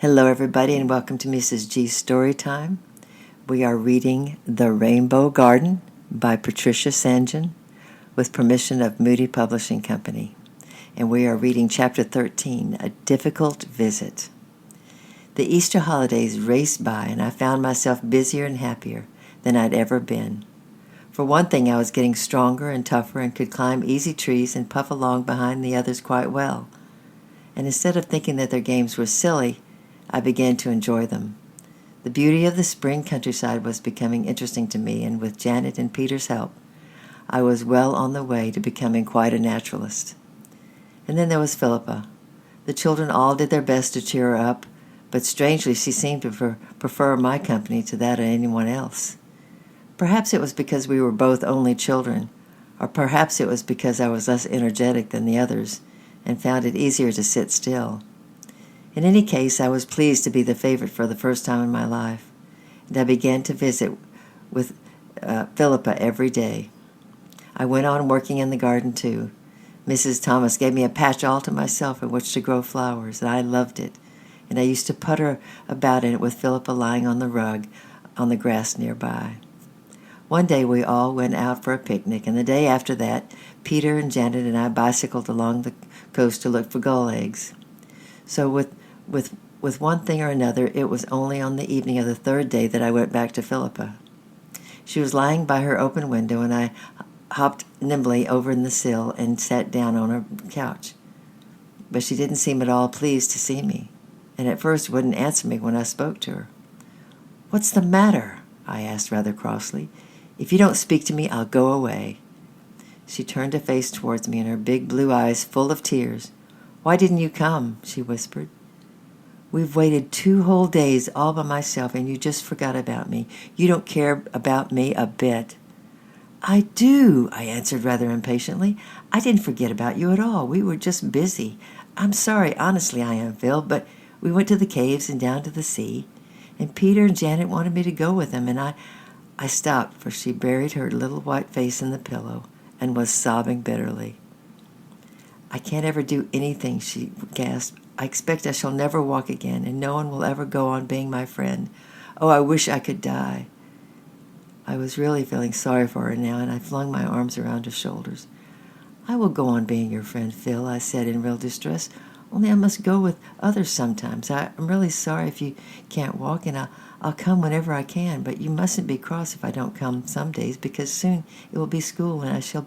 Hello, everybody, and welcome to Mrs. G's Story Time. We are reading The Rainbow Garden by Patricia Sanjan with permission of Moody Publishing Company. And we are reading Chapter 13, A Difficult Visit. The Easter holidays raced by, and I found myself busier and happier than I'd ever been. For one thing, I was getting stronger and tougher and could climb easy trees and puff along behind the others quite well. And instead of thinking that their games were silly, I began to enjoy them. The beauty of the spring countryside was becoming interesting to me, and with Janet and Peter's help, I was well on the way to becoming quite a naturalist. And then there was Philippa. The children all did their best to cheer her up, but strangely she seemed to prefer my company to that of anyone else. Perhaps it was because we were both only children, or perhaps it was because I was less energetic than the others and found it easier to sit still. In any case, I was pleased to be the favorite for the first time in my life, and I began to visit with Philippa every day. I went on working in the garden, too. Mrs. Thomas gave me a patch all to myself in which to grow flowers, and I loved it, and I used to putter about in it with Philippa lying on the rug on the grass nearby. One day we all went out for a picnic, and the day after that, Peter and Janet and I bicycled along the coast to look for gull eggs. So with one thing or another, it was only on the evening of the third day that I went back to Philippa. She was lying by her open window, and I hopped nimbly over in the sill and sat down on her couch. But she didn't seem at all pleased to see me, and at first wouldn't answer me when I spoke to her. "What's the matter?" I asked rather crossly. "If you don't speak to me, I'll go away." She turned a face towards me, and her big blue eyes full of tears. "Why didn't you come?" she whispered. "We've waited 2 whole days all by myself, and you just forgot about me. You don't care about me a bit." "I do," I answered rather impatiently. "I didn't forget about you at all. We were just busy. I'm sorry, honestly I am, Phil, but we went to the caves and down to the sea, and Peter and Janet wanted me to go with them, and I stopped, for she buried her little white face in the pillow and was sobbing bitterly. "I can't ever do anything," she gasped. "I expect I shall never walk again, and no one will ever go on being my friend. Oh, I wish I could die." I was really feeling sorry for her now, and I flung my arms around her shoulders. "I will go on being your friend, Phil," I said in real distress. "Only I must go with others sometimes. I'm really sorry if you can't walk, and I'll come whenever I can, but you mustn't be cross if I don't come some days, because soon it will be school and I shall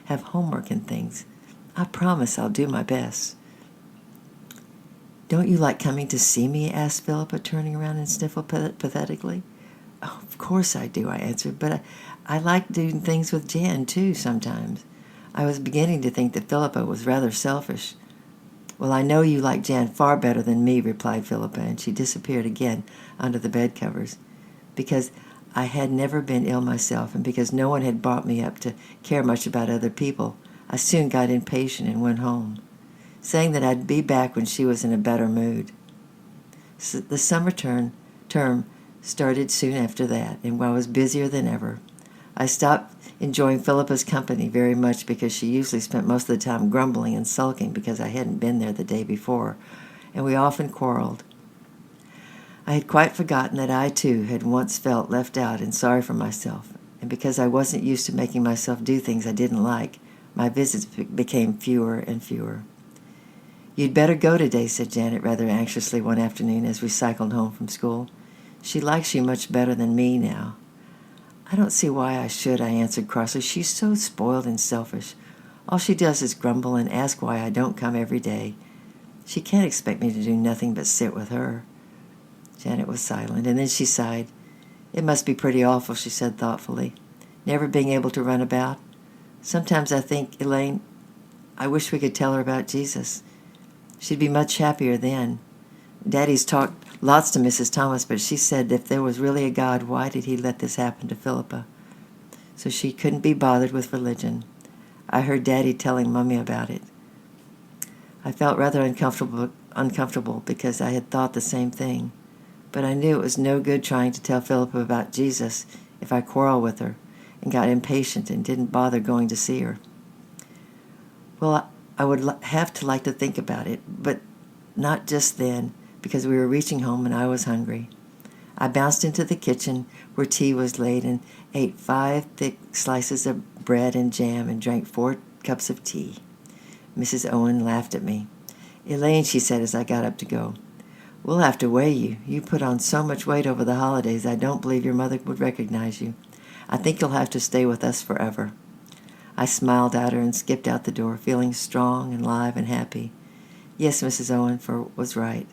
have homework and things. I promise I'll do my best." "Don't you like coming to see me?" asked Philippa, turning around and sniffled pathetically. "Oh, of course I do," I answered, "but I like doing things with Jan, too, sometimes." I was beginning to think that Philippa was rather selfish. "Well, I know you like Jan far better than me," replied Philippa, and she disappeared again under the bed covers. Because I had never been ill myself, and because no one had brought me up to care much about other people, I soon got impatient and went home, saying that I'd be back when she was in a better mood. So the summer term started soon after that, and I was busier than ever. I stopped enjoying Philippa's company very much because she usually spent most of the time grumbling and sulking because I hadn't been there the day before, and we often quarreled. I had quite forgotten that I, too, had once felt left out and sorry for myself, and because I wasn't used to making myself do things I didn't like, my visits became fewer and fewer. "You'd better go today," said Janet rather anxiously one afternoon as we cycled home from school. "She likes you much better than me now." "I don't see why I should," I answered crossly. "She's so spoiled and selfish. All she does is grumble and ask why I don't come every day. She can't expect me to do nothing but sit with her." Janet was silent, and then she sighed. "It must be pretty awful," she said thoughtfully, "never being able to run about. Sometimes I think, Elaine, I wish we could tell her about Jesus. She'd be much happier then. Daddy's talked lots to Mrs. Thomas, but she said if there was really a God, why did he let this happen to Philippa? So she couldn't be bothered with religion. I heard Daddy telling Mummy about it." I felt rather uncomfortable because I had thought the same thing, but I knew it was no good trying to tell Philippa about Jesus if I quarreled with her and got impatient and didn't bother going to see her. "Well, I would have to like to think about it, but not just then. because we were reaching home and I was hungry. I bounced into the kitchen where tea was laid and ate 5 thick slices of bread and jam and drank 4 cups of tea. Mrs. Owen laughed at me. "Elaine," she said as I got up to go, "we'll have to weigh you. You put on so much weight over the holidays, I don't believe your mother would recognize you. I think you'll have to stay with us forever." I smiled at her and skipped out the door, feeling strong and live and happy. Yes, Mrs. Owen was right.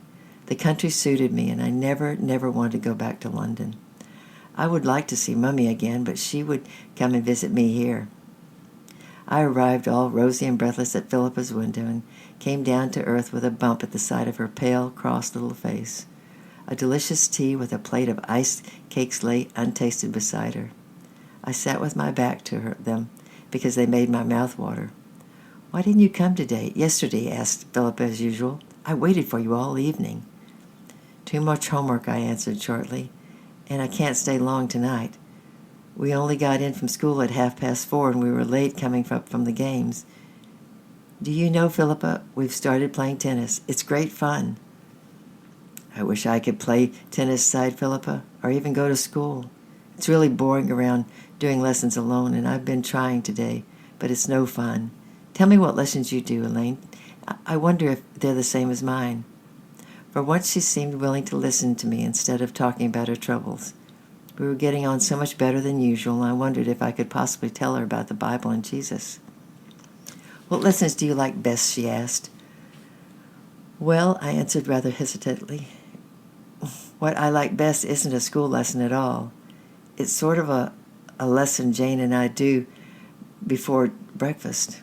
The country suited me, and I never wanted to go back to London. I would like to see Mummy again, but she would come and visit me here. I arrived all rosy and breathless at Philippa's window and came down to earth with a bump at the side of her pale, cross little face. A delicious tea with a plate of iced cakes lay untasted beside her. I sat with my back to them because they made my mouth water. "Why didn't you come yesterday?" asked Philippa as usual. "I waited for you all evening." "Too much homework," I answered shortly, "and I can't stay long tonight. We only got in from school at 4:30, and we were late coming from the games. Do you know, Philippa, we've started playing tennis. It's great fun." "I wish I could play tennis," sighed Philippa, "or even go to school. It's really boring around doing lessons alone, and I've been trying today, but it's no fun. Tell me what lessons you do, Elaine. I wonder if they're the same as mine." For once she seemed willing to listen to me instead of talking about her troubles. We were getting on so much better than usual, and I wondered if I could possibly tell her about the Bible and Jesus. "What lessons do you like best?" she asked. "Well," I answered rather hesitantly, "what I like best isn't a school lesson at all. It's sort of a lesson Jane and I do before breakfast.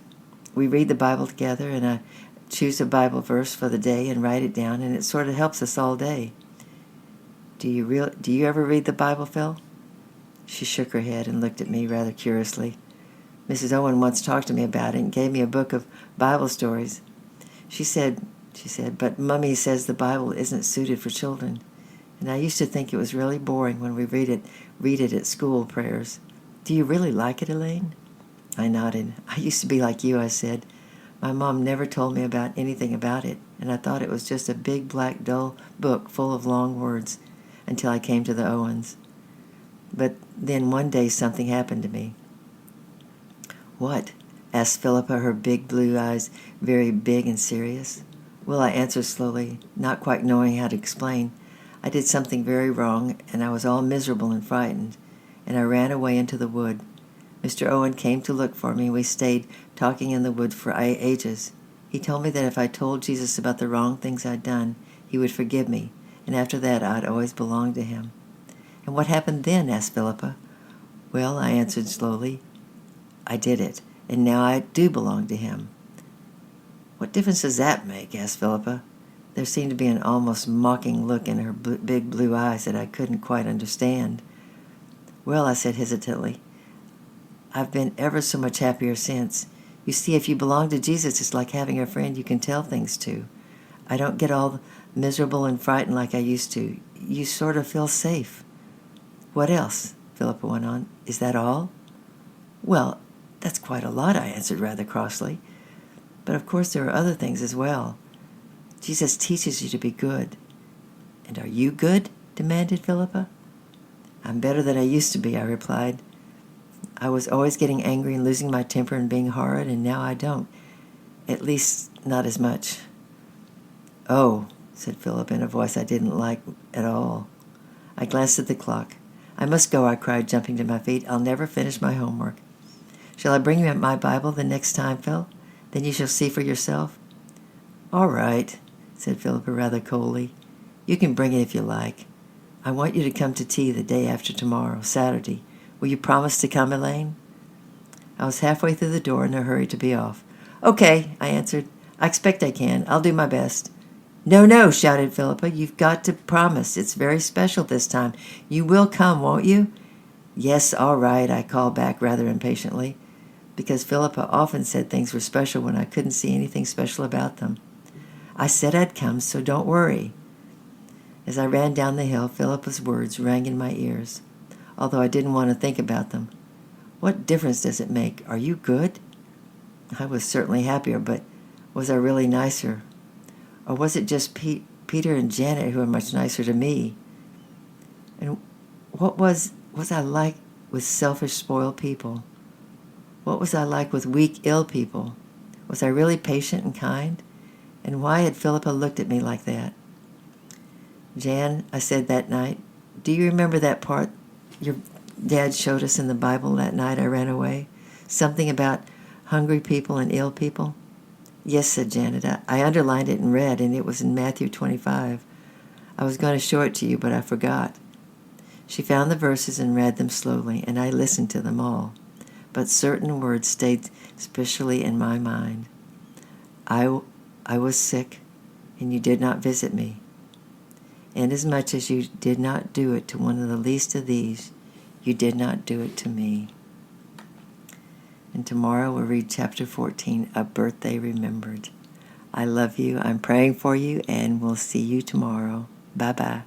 We read the Bible together, and I choose a Bible verse for the day and write it down, and it sort of helps us all day." Do you ever read the Bible, Phil?" She shook her head and looked at me rather curiously. "Mrs. Owen once talked to me about it and gave me a book of Bible stories. She said, but Mummy says the Bible isn't suited for children. And I used to think it was really boring when we read it at school prayers. Do you really like it, Elaine?" I nodded. "I used to be like you," I said. "My mom never told me about anything about it, and I thought it was just a big black dull book full of long words until I came to the Owens. But then one day something happened to me." "What?" asked Philippa, her big blue eyes very big and serious. "Well," I answered slowly, not quite knowing how to explain. "I did something very wrong, and I was all miserable and frightened, and I ran away into the wood. Mr. Owen came to look for me. We stayed talking in the wood for ages. He told me that if I told Jesus about the wrong things I'd done, he would forgive me, and after that I'd always belong to him." "And what happened then?" asked Philippa. "Well," I answered slowly, "I did it, and now I do belong to him." "What difference does that make?" asked Philippa. There seemed to be an almost mocking look in her big blue eyes that I couldn't quite understand. "Well," I said hesitantly, "I've been ever so much happier since. You see, if you belong to Jesus, it's like having a friend you can tell things to. I don't get all miserable and frightened like I used to. You sort of feel safe." "What else?" Philippa went on. "Is that all?" "Well, that's quite a lot," I answered rather crossly. "But of course there are other things as well. Jesus teaches you to be good." "And are you good?" demanded Philippa. "I'm better than I used to be," I replied. "I was always getting angry and losing my temper and being horrid, and now I don't. At least, not as much." "Oh," said Philip in a voice I didn't like at all. I glanced at the clock. "I must go," I cried, jumping to my feet. "I'll never finish my homework." "Shall I bring you my Bible the next time, Phil? Then you shall see for yourself." "All right," said Philippa rather coldly. "You can bring it if you like. I want you to come to tea the day after tomorrow, Saturday. Will you promise to come, Elaine?" I was halfway through the door in a hurry to be off. "Okay," I answered. "I expect I can. I'll do my best." "No, no," shouted Philippa. "You've got to promise. It's very special this time. You will come, won't you?" "Yes, all right," I called back rather impatiently, because Philippa often said things were special when I couldn't see anything special about them. "I said I'd come, so don't worry." As I ran down the hill, Philippa's words rang in my ears, although I didn't want to think about them. "What difference does it make? Are you good?" I was certainly happier, but was I really nicer? Or was it just Peter and Janet, who are much nicer to me. And what was I like with selfish, spoiled people? What was I like with weak, ill people? Was I really patient and kind? And why had Philippa looked at me like that? Jan, I said that night, do you remember that part your dad showed us in the Bible that night I ran away? Something about hungry people and ill people? Yes, said Janet. I underlined it and read, and it was in Matthew 25. I was going to show it to you, but I forgot. She found the verses and read them slowly, and I listened to them all. But certain words stayed especially in my mind. I was sick, and you did not visit me. Inasmuch as you did not do it to one of the least of these, you did not do it to me. And tomorrow we'll read chapter 14, A Birthday Remembered. I love you. I'm praying for you, and we'll see you tomorrow. Bye-bye.